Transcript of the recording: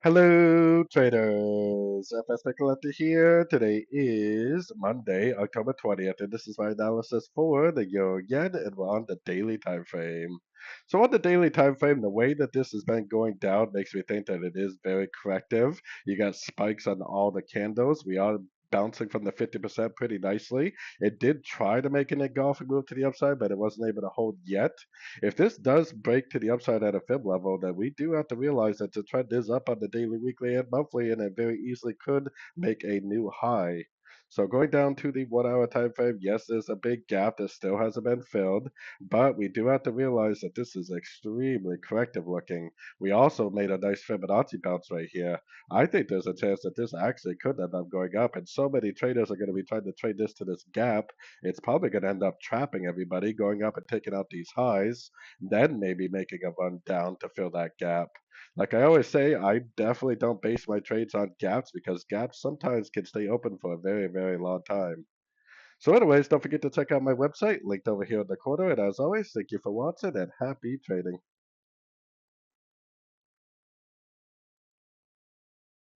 Hello, traders. FX Pip Collector here. Today is Monday, October 20th, and this is my analysis for the Euro Yen, and we're on the daily time frame. So on the daily time frame, the way that this has been going down makes me think that it is very corrective. You got spikes on all the candles. We are bouncing from the 50% pretty nicely. It did try to make an engulfing move to the upside, but it wasn't able to hold yet. If this does break to the upside at a fib level, then we do have to realize that the trend is up on the daily, weekly, and monthly, and it very easily could make a new high. So going down to the 1 hour time frame, yes, there's a big gap that still hasn't been filled, but we do have to realize that this is extremely corrective looking. We also made a nice Fibonacci bounce right here. I think there's a chance that this actually could end up going up, and so many traders are going to be trying to trade this to this gap. It's probably going to end up trapping everybody, going up and taking out these highs, then maybe making a run down to fill that gap. Like I always say, I definitely don't base my trades on gaps because gaps sometimes can stay open for a very, very long time. So, anyways, don't forget to check out my website linked over here in the corner. And as always, thank you for watching and happy trading.